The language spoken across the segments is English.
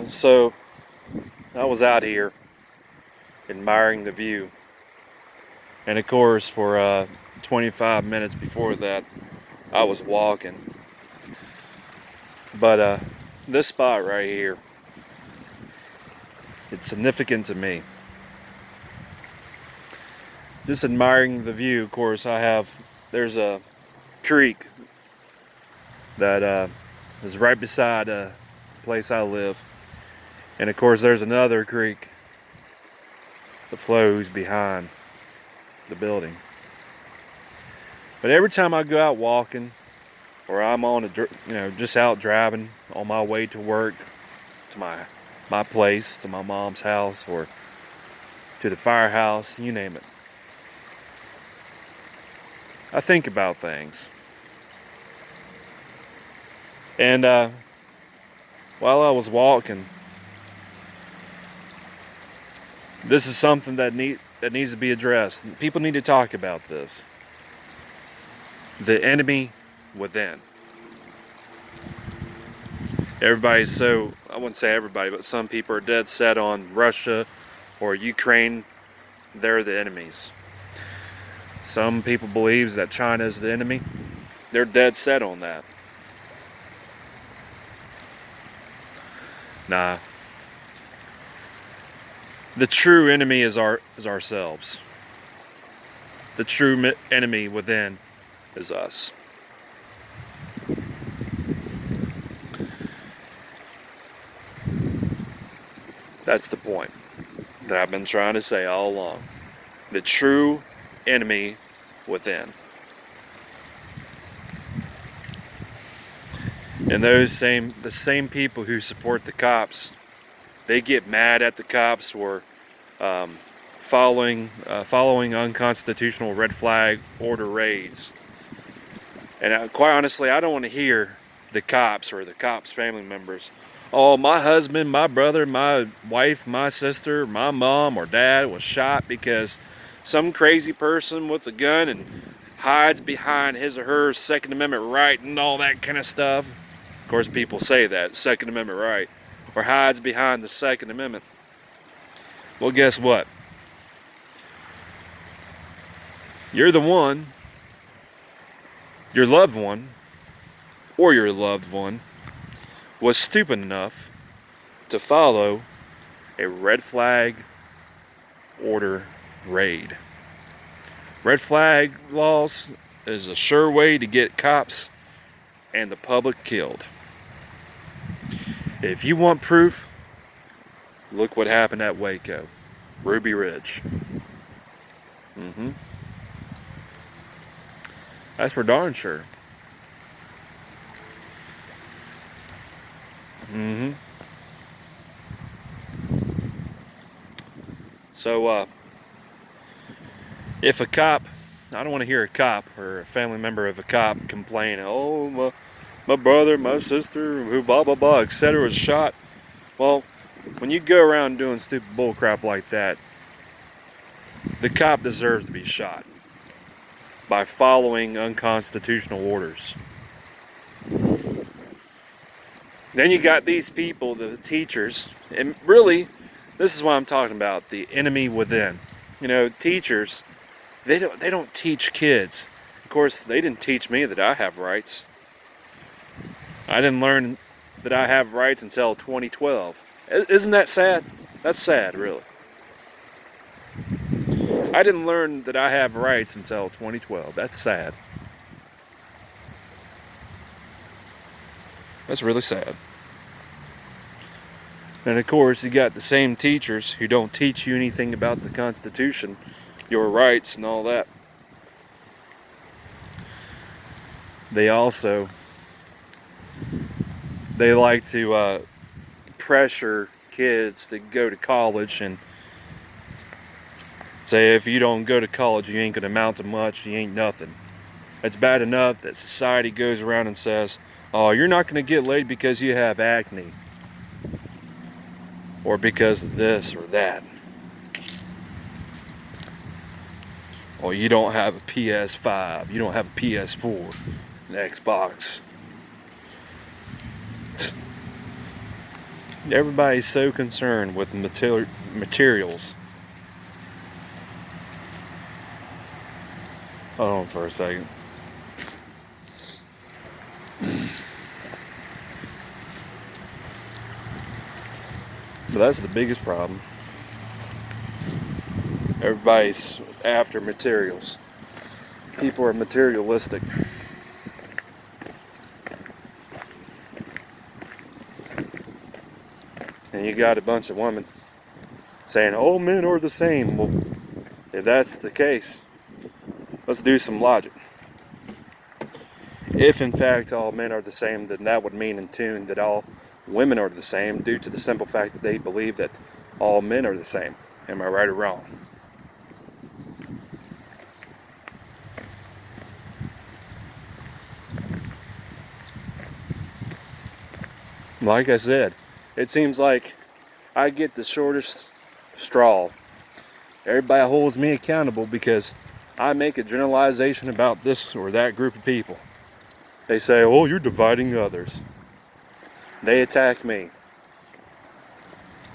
So I was out here admiring the view, and of course for 25 minutes before that I was walking. But this spot right here, it's significant to me. Just admiring the view. Of course, there's a creek that is right beside the place I live, and of course there's another creek that flows behind the building. But every time I go out walking, or I'm just out driving on my way to work, to my place, to my mom's house, or to the firehouse, you name it, I think about things. And while I was walking, this is something that needs to be addressed. People need to talk about this. The enemy within. I wouldn't say everybody, but some people are dead set on Russia or Ukraine. They're the enemies. Some people believe that China is the enemy. They're dead set on that. Nah. The true enemy is ourselves. The true enemy within is us. That's the point that I've been trying to say all along. The true enemy within. And the same people who support the cops, they get mad at the cops for following unconstitutional red flag order raids. And quite honestly, I don't want to hear the cops or the cops' family members, "Oh, my husband, my brother, my wife, my sister, my mom or dad was shot because some crazy person with a gun and hides behind his or her Second Amendment right," and all that kind of stuff. Of course, people say that, Second Amendment right, or hides behind the Second Amendment. Well, guess what? You're the one, your loved one, or your loved one was stupid enough to follow a red flag order raid. Red flag laws is a sure way to get cops and the public killed. If you want proof, look what happened at Waco, Ruby Ridge. That's for darn sure. So, if a cop, I don't want to hear a cop or a family member of a cop complain, "Oh, my brother, my sister, who blah blah blah, etc. was shot." Well, when you go around doing stupid bull crap like that, the cop deserves to be shot by following unconstitutional orders. Then you got these people, the teachers, and really, this is what I'm talking about, the enemy within. Teachers, they don't teach kids. Of course, they didn't teach me that I have rights. I didn't learn that I have rights until 2012. Isn't that sad? That's sad, really. I didn't learn that I have rights until 2012. That's sad. That's really sad. And of course, you got the same teachers who don't teach you anything about the Constitution, your rights and all that. They like to pressure kids to go to college and say, if you don't go to college, you ain't gonna amount to much, you ain't nothing. It's bad enough that society goes around and says, "Oh, you're not gonna get laid because you have acne, or because of this or that, or you don't have a PS5, you don't have a PS4, an Xbox." Everybody's so concerned with materials. Hold on for a second. But that's the biggest problem. Everybody's after materials. People are materialistic. And you got a bunch of women saying, all men are the same. Well, if that's the case, let's do some logic. If in fact all men are the same, then that would mean in tune that all women are the same, due to the simple fact that they believe that all men are the same. Am I right or wrong? Like I said, it seems like I get the shortest straw. Everybody holds me accountable because I make a generalization about this or that group of people. They say, oh, you're dividing others. They attack me.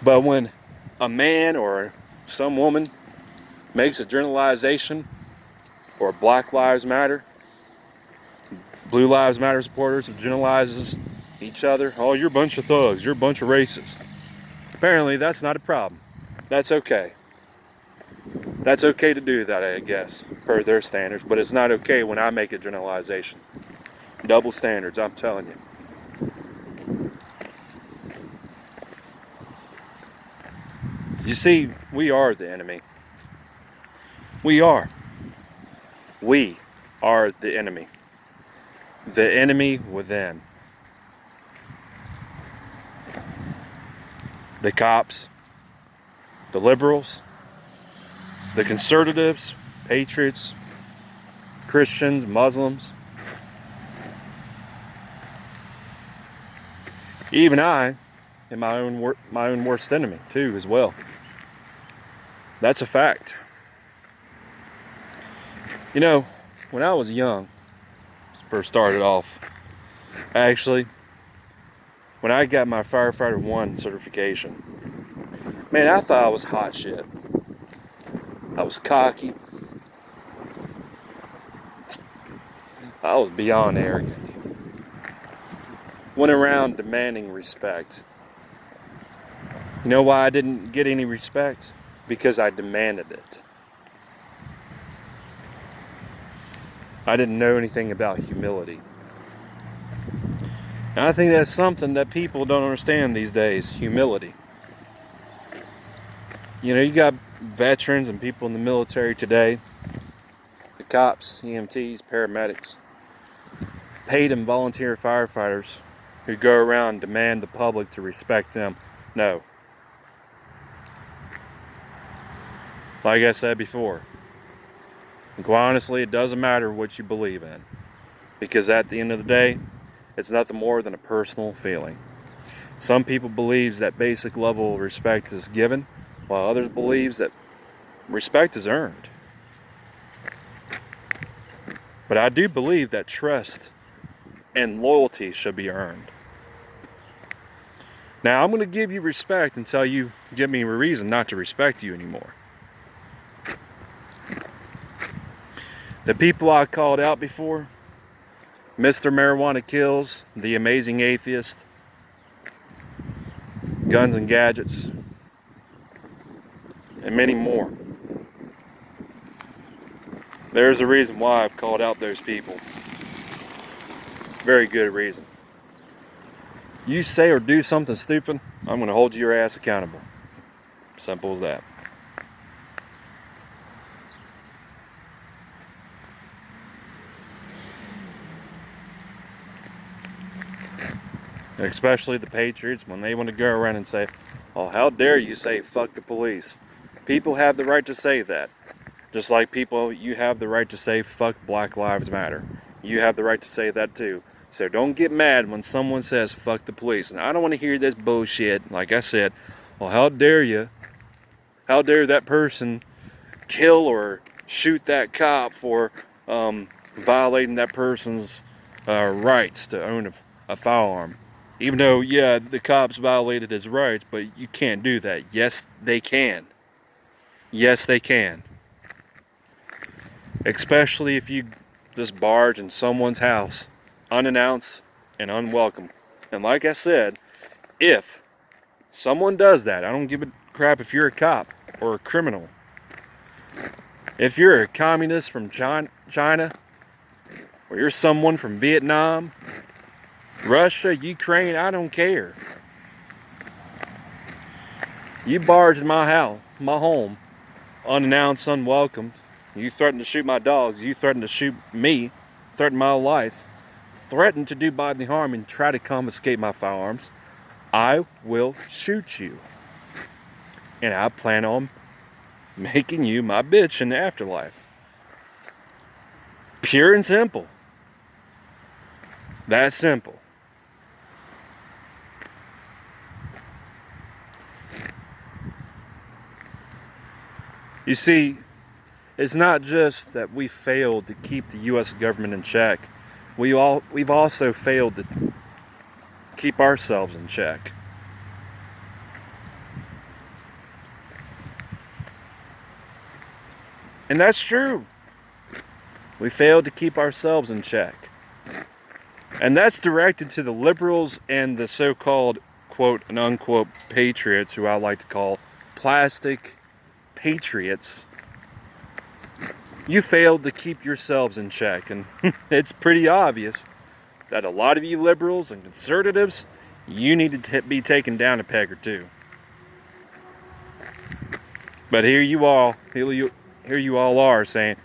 But when a man or some woman makes a generalization, or Black Lives Matter, Blue Lives Matter supporters generalizes each other, oh, you're a bunch of thugs, you're a bunch of racists. Apparently that's not a problem. That's okay. That's okay to do that, I guess, per their standards, but it's not okay when I make a generalization. Double standards, I'm telling you. You see, we are the enemy. We are. We are the enemy. The enemy within. The cops, the liberals, the conservatives, patriots, Christians, Muslims. Even I am my own worst enemy too, as well. That's a fact. You know, when I was young, first started off, actually, when I got my Firefighter 1 certification, man, I thought I was hot shit. I was cocky. I was beyond arrogant. Went around demanding respect. You know why I didn't get any respect? Because I demanded it. I didn't know anything about humility. And I think that's something that people don't understand these days, humility. You know, you got veterans and people in the military today, the cops, EMTs, paramedics, paid and volunteer firefighters who go around and demand the public to respect them. No. Like I said before, and quite honestly, it doesn't matter what you believe in, because at the end of the day, it's nothing more than a personal feeling. Some people believe that basic level of respect is given, while others believe that respect is earned. But I do believe that trust and loyalty should be earned. Now, I'm going to give you respect until you give me a reason not to respect you anymore. The people I called out before, Mr. Marijuana Kills, The Amazing Atheist, Guns and Gadgets, and many more. There's a reason why I've called out those people. Very good reason. You say or do something stupid, I'm going to hold your ass accountable. Simple as that. And especially the patriots, when they want to go around and say, oh, how dare you say fuck the police. People have the right to say that. Just like people, you have the right to say fuck Black Lives Matter. You have the right to say that too. So don't get mad when someone says fuck the police. And I don't want to hear this bullshit. Like I said, well, how dare you? How dare that person kill or shoot that cop for violating that person's rights to own a firearm? Even though, yeah, the cops violated his rights, but you can't do that. Yes, they can. Yes, they can. Especially if you just barge in someone's house, unannounced and unwelcome. And like I said, if someone does that, I don't give a crap if you're a cop or a criminal. If you're a communist from China, or you're someone from Vietnam, Russia, Ukraine, I don't care. You barge in my house, my home, unannounced, unwelcome. You threaten to shoot my dogs. You threaten to shoot me, threaten my life, threaten to do bodily harm, and try to confiscate my firearms. I will shoot you. And I plan on making you my bitch in the afterlife. Pure and simple. That simple. You see, it's not just that we failed to keep the U.S. government in check. We've also failed to keep ourselves in check. And that's true. We failed to keep ourselves in check. And that's directed to the liberals and the so-called quote and unquote patriots, who I like to call plastic patriots. You failed to keep yourselves in check, and it's pretty obvious that a lot of you liberals and conservatives, you need to be taken down a peg or two. But here you all are saying,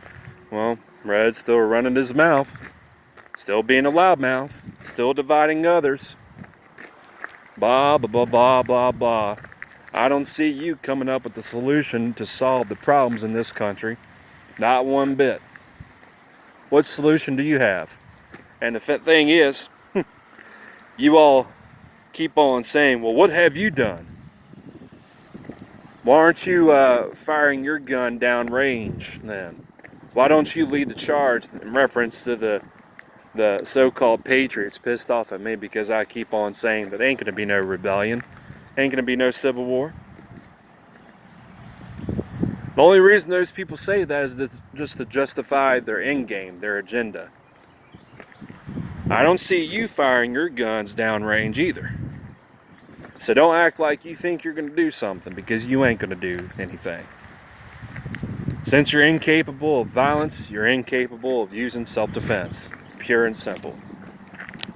well, Red's still running his mouth, still being a loudmouth, still dividing others. Blah, blah, blah, blah, blah, blah. I don't see you coming up with the solution to solve the problems in this country. Not one bit. What solution do you have? And the thing is, you all keep on saying, well, what have you done? Why aren't you firing your gun downrange then? Why don't you lead the charge in reference to the so-called patriots pissed off at me because I keep on saying that ain't going to be no rebellion, ain't going to be no civil war? The only reason those people say that is just to justify their end game, their agenda. I don't see you firing your guns downrange either. So don't act like you think you're going to do something, because you ain't going to do anything. Since you're incapable of violence, you're incapable of using self-defense. Pure and simple.